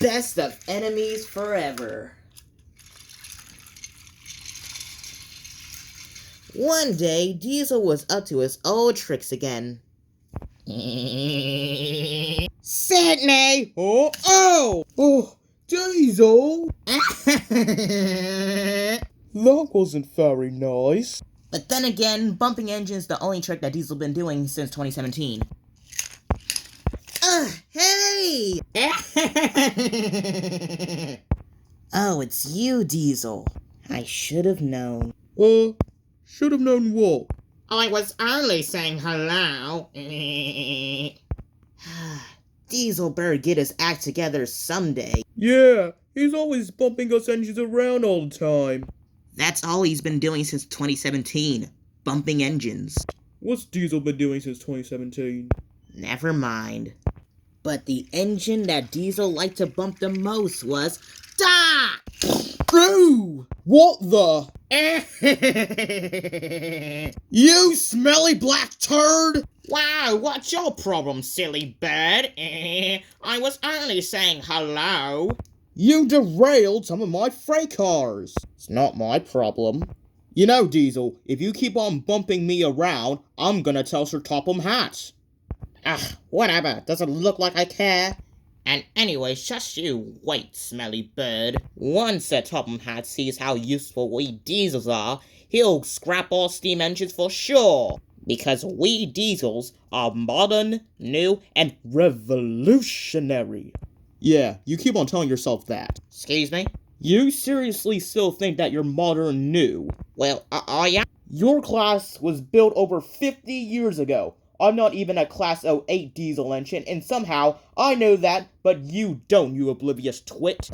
Best of enemies forever. One day, Diesel was up to his old tricks again. Sydney! Oh, Diesel! That wasn't very nice. But then again, bumping engine's the only trick that Diesel's been doing since 2017. Hey! Oh, it's you, Diesel. I should have known. Should have known what? I was only saying hello. Diesel better get his act together someday. Yeah, he's always bumping us engines around all the time. That's all he's been doing since 2017. Bumping engines. What's Diesel been doing since 2017? Never mind. But the engine that Diesel liked to bump the most was Da! Ooh! What the? You smelly black turd! Wow, what's your problem, silly bird? I was only saying hello. You derailed some of my freight cars. It's not my problem. You know, Diesel, if you keep on bumping me around, I'm gonna tell Sir Topham Hatt. Whatever. Doesn't look like I care. And anyway, just you wait, smelly bird. Once Sir Topham Hatt sees how useful we Diesels are, he'll scrap all steam engines for sure. Because we Diesels are modern, new, and revolutionary. Yeah, you keep on telling yourself that. Excuse me? You seriously still think that you're modern new? Well, yeah? Your class was built over 50 years ago. I'm not even a Class 08 diesel engine, and somehow I know that, but you don't, you oblivious twit.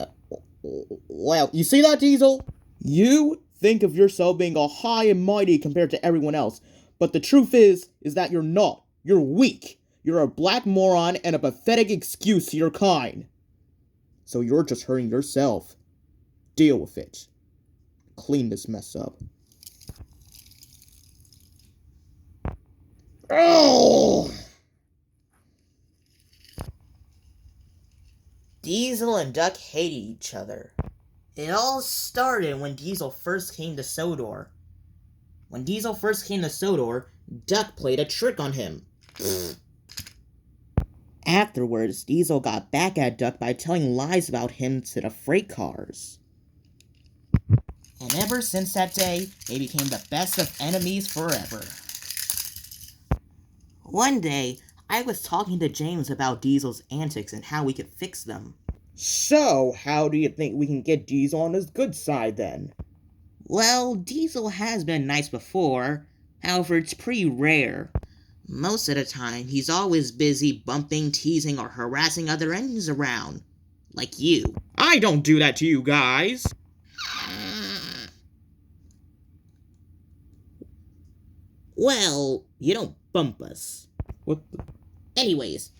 Well, you see that, Diesel? You think of yourself being all high and mighty compared to everyone else, but the truth is that you're not. You're weak. You're a black moron and a pathetic excuse to your kind. So you're just hurting yourself. Deal with it. Clean this mess up. Oh! Diesel and Duck hated each other. It all started when Diesel first came to Sodor. When Diesel first came to Sodor, Duck played a trick on him. Afterwards, Diesel got back at Duck by telling lies about him to the freight cars. And ever since that day, they became the best of enemies forever. One day, I was talking to James about Diesel's antics and how we could fix them. So, how do you think we can get Diesel on his good side then? Well, Diesel has been nice before. However, it's pretty rare. Most of the time, he's always busy bumping, teasing, or harassing other engines around. Like you. I don't do that to you guys. Well, you don't bump us. What the? Anyways.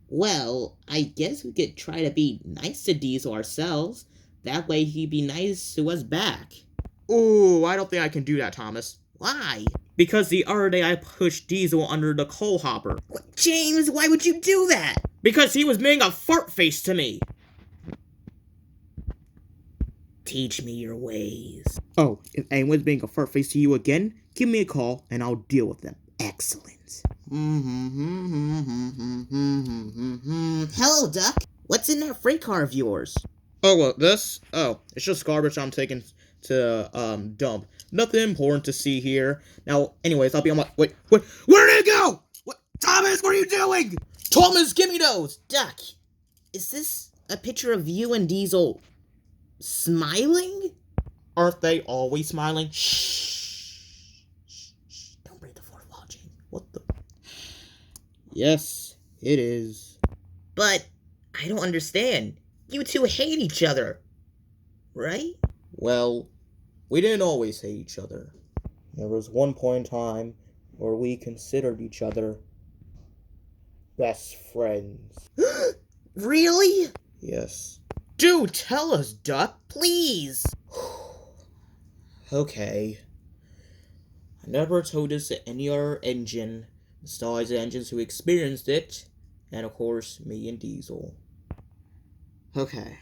Well, I guess we could try to be nice to Diesel ourselves. That way he'd be nice to us back. Ooh, I don't think I can do that, Thomas. Why? Because the other day I pushed Diesel under the coal hopper. What, James, why would you do that? Because he was making a fart face to me. Teach me your ways. Oh, if anyone's being a fart face to you again, give me a call and I'll deal with them. Excellent. Hello, Duck. What's in that freight car of yours? Oh, what, this? Oh, it's just garbage I'm taking to, dump. Nothing important to see here. Now, anyways, I'll be on my... Wait, where did it go? What? Thomas, what are you doing? Thomas, give me those! Duck, is this a picture of you and Diesel smiling? Aren't they always smiling? Shh. Don't break the fourth wall, James. What the... Yes, it is. But I don't understand. You two hate each other, right? Well, we didn't always hate each other. There was one point in time where we considered each other best friends. Really? Yes. Do tell us, Duck, please. Okay. I never told this to any other engine besides the engines who experienced it, and of course, me and Diesel. Okay.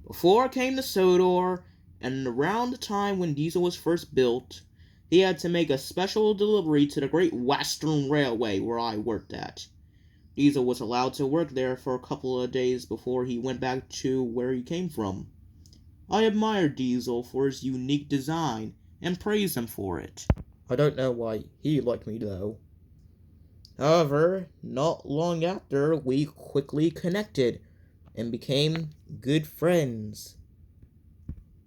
Before I came to Sodor, and around the time when Diesel was first built, he had to make a special delivery to the Great Western Railway where I worked at. Diesel was allowed to work there for a couple of days before he went back to where he came from. I admired Diesel for his unique design and praised him for it. I don't know why he liked me though. However, not long after, we quickly connected and became good friends.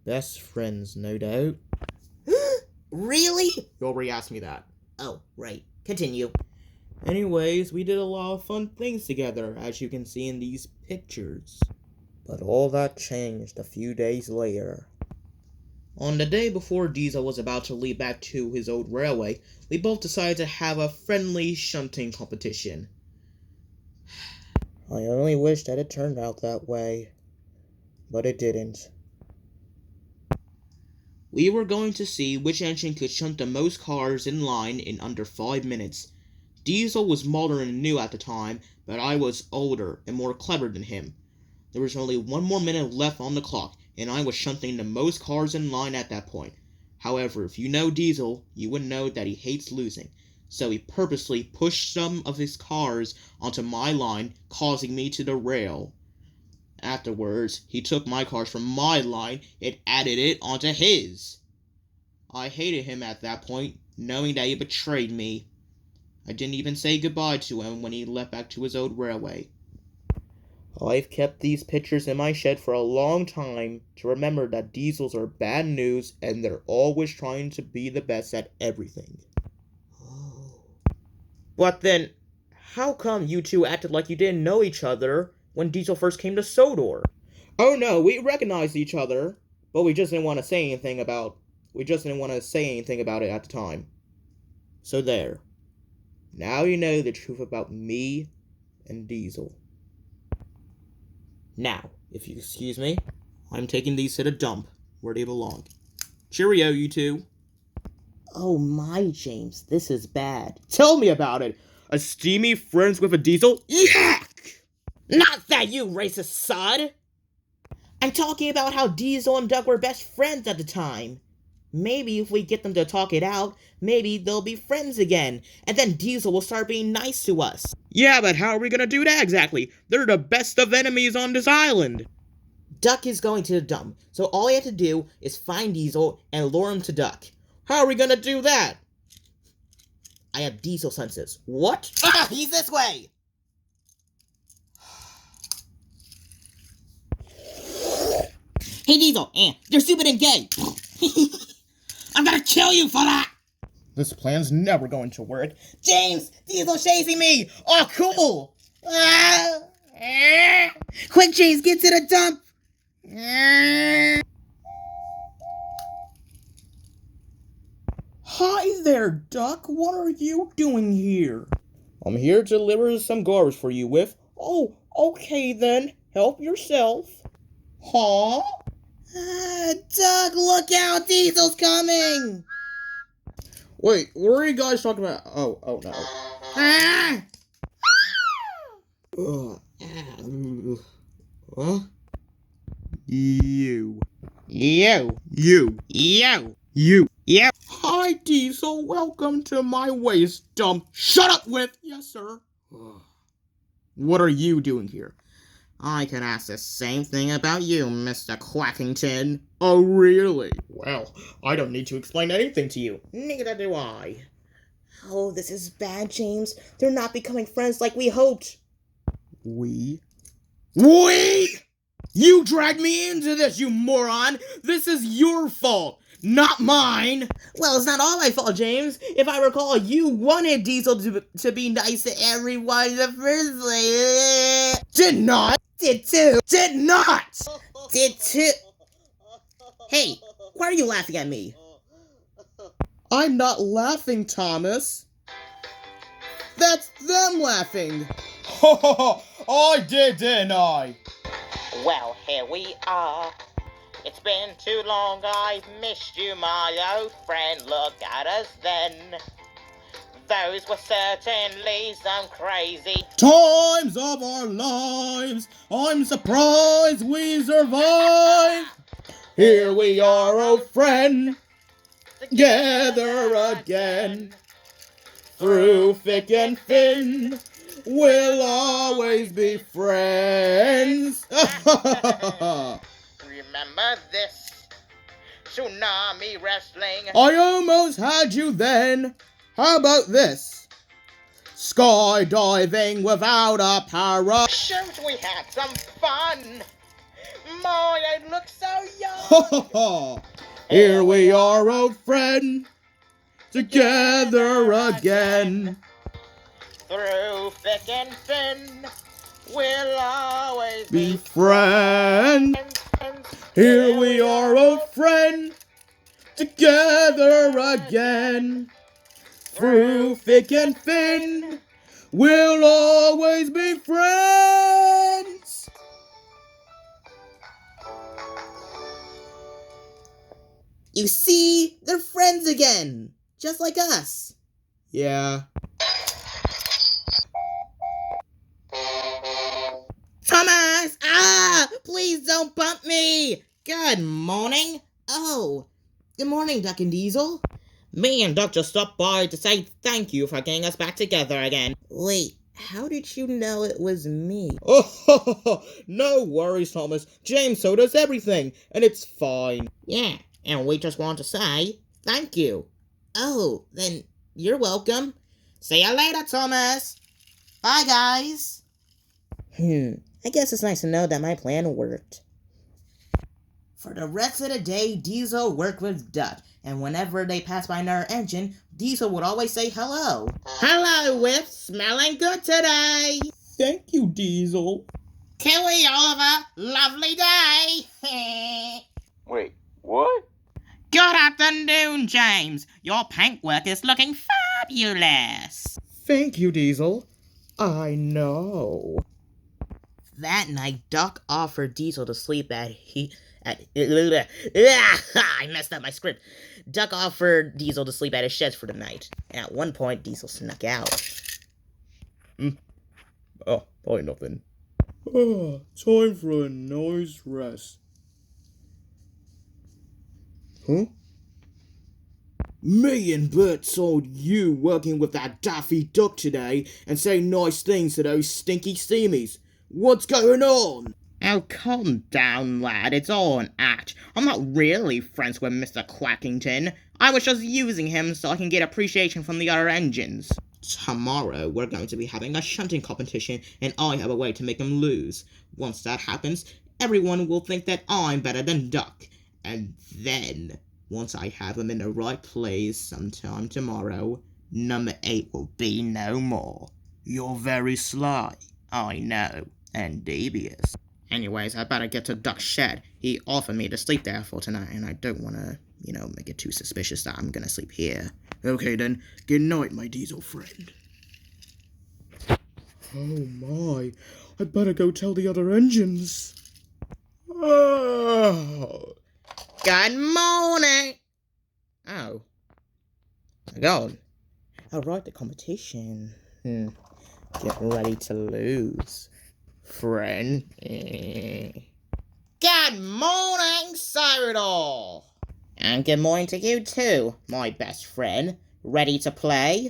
Best friends, no doubt. Really? You already asked me that. Oh, right. Continue. Anyways, we did a lot of fun things together, as you can see in these pictures. But all that changed a few days later. On the day before Diesel was about to leave back to his old railway, we both decided to have a friendly shunting competition. I only wish that it turned out that way, but it didn't. We were going to see which engine could shunt the most cars in line in under 5 minutes. Diesel was modern and new at the time, but I was older and more clever than him. There was only 1 more minute left on the clock, and I was shunting the most cars in line at that point. However, if you know Diesel, you would know that he hates losing, so he purposely pushed some of his cars onto my line, causing me to derail. Afterwards, he took my cars from my line and added it onto his. I hated him at that point, knowing that he betrayed me. I didn't even say goodbye to him when he left back to his old railway. I've kept these pictures in my shed for a long time to remember that Diesels are bad news and they're always trying to be the best at everything. But then, how come you two acted like you didn't know each other when Diesel first came to Sodor? Oh no, we recognized each other, but we just didn't want to say anything about it at the time. So there. Now you know the truth about me and Diesel. Now, if you excuse me, I'm taking these to the dump where they belong. Cheerio, you two. Oh my, James, this is bad. Tell me about it. A steamy friends with a Diesel? Yuck! Not that, you racist sod! I'm talking about how Diesel and Doug were best friends at the time. Maybe if we get them to talk it out, maybe they'll be friends again, and then Diesel will start being nice to us. Yeah, but how are we gonna do that exactly? They're the best of enemies on this island. Duck is going to the dump, so all we have to do is find Diesel and lure him to Duck. How are we gonna do that? I have Diesel senses. What? Ah, he's this way! Hey Diesel, you're stupid and gay! I'm gonna kill you for that! This plan's never going to work. James! Diesel's chasing me! Oh, cool! Quick, James, get to the dump! Hi there, Duck. What are you doing here? I'm here to deliver some garbage for you with. Oh, okay then. Help yourself. Huh? Duck, look out! Diesel's coming! Wait, what are you guys talking about? Oh no. Ah! Huh? You. Hi, Diesel. Welcome to my waste dump. Shut up with. Yes, sir. What are you doing here? I can ask the same thing about you, Mr. Quackington. Oh, really? Well, I don't need to explain anything to you. Neither do I. Oh, this is bad, James. They're not becoming friends like we hoped. We? You dragged me into this, you moron! This is your fault, not mine! Well, it's not all my fault, James. If I recall, you wanted Diesel to be nice to everyone in the first place. Did not! Did too! Did not! Did too! Hey, why are you laughing at me? I'm not laughing, Thomas. That's them laughing! Ho ho ho! I did, didn't I? Well, here we are. It's been too long, I've missed you, my old friend. Look at us then. Those were certainly some crazy times of our lives. I'm surprised we survived. Here we are, old friend, together again. Through thick and thin, we'll always be friends. Remember this? Tsunami wrestling. I almost had you then. How about this? Skydiving without a Shoot, we had some fun. My, I look so young. Here we are, old friend, together again. Through thick and thin, we'll always Be friends. Here we are, old friend, together again. Through thick and thin, we'll always be friends. You see, they're friends again, just like us. Yeah. Thomas! Ah! Please don't bump me! Good morning. Oh, good morning, Duck and Diesel. Me and Duck just stopped by to say thank you for getting us back together again. Wait, how did you know it was me? Oh, no worries, Thomas. James told us everything, and it's fine. Yeah, and we just want to say thank you. Oh, then you're welcome. See you later, Thomas. Bye, guys. I guess it's nice to know that my plan worked. For the rest of the day, Diesel worked with Duck, and whenever they passed by our engine, Diesel would always say hello. Hello, Whiff. Smelling good today. Thank you, Diesel. Kiwi Oliver, lovely day. Wait, what? Good afternoon, James. Your paintwork is looking fabulous. Thank you, Diesel. I know. That night, Duck offered Diesel to sleep I messed up my script. Duck offered Diesel to sleep at his sheds for the night. And at one point, Diesel snuck out. Oh, probably nothing. Time for a nice rest. Huh? Me and Bert saw you working with that Daffy Duck today and saying nice things to those stinky steamies. What's going on? Oh, calm down, lad. It's all an act. I'm not really friends with Mr. Quackington. I was just using him so I can get appreciation from the other engines. Tomorrow, we're going to be having a shunting competition, and I have a way to make him lose. Once that happens, everyone will think that I'm better than Duck. And then, once I have him in the right place sometime tomorrow, number 8 will be no more. You're very sly, I know, and devious. Anyways, I better get to Duck's shed. He offered me to sleep there for tonight, and I don't want to, make it too suspicious that I'm gonna sleep here. Okay then, good night, my Diesel friend. Oh my, I better go tell the other engines. Oh. Good morning! Oh. My God. Alright, the competition. Get ready to lose, friend. Good morning, Cyril! And good morning to you too, my best friend. Ready to play?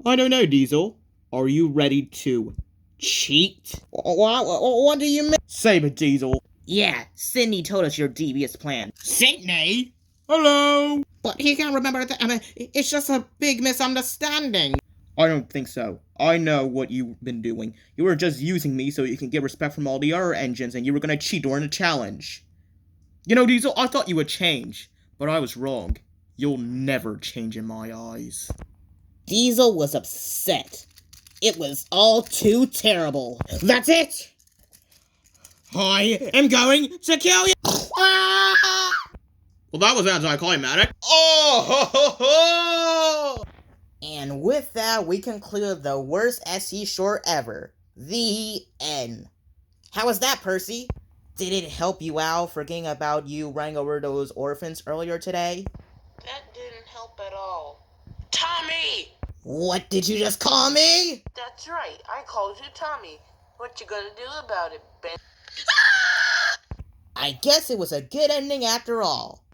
I don't know, Diesel. Are you ready to cheat? What do you mean? Saber Diesel. Yeah, Sydney told us your devious plan. Sydney? Hello? But he can't remember that. It's just a big misunderstanding. I don't think so. I know what you've been doing. You were just using me so you can get respect from all the other engines, and you were gonna cheat during the challenge. Diesel, I thought you would change, but I was wrong. You'll never change in my eyes. Diesel was upset. It was all too terrible. That's it! I am going to kill you! Well, that was anticlimactic. Oh, ho, ho, ho! And with that, we conclude the worst SC short ever. The end. How was that, Percy? Did it help you out forgetting about you running over those orphans earlier today? That didn't help at all. Tommy! What did you just call me? That's right, I called you Tommy. What you gonna do about it, Ben? I guess it was a good ending after all.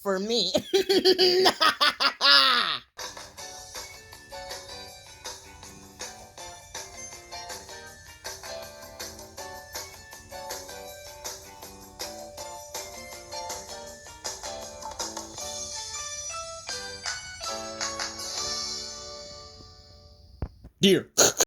For me. Dear,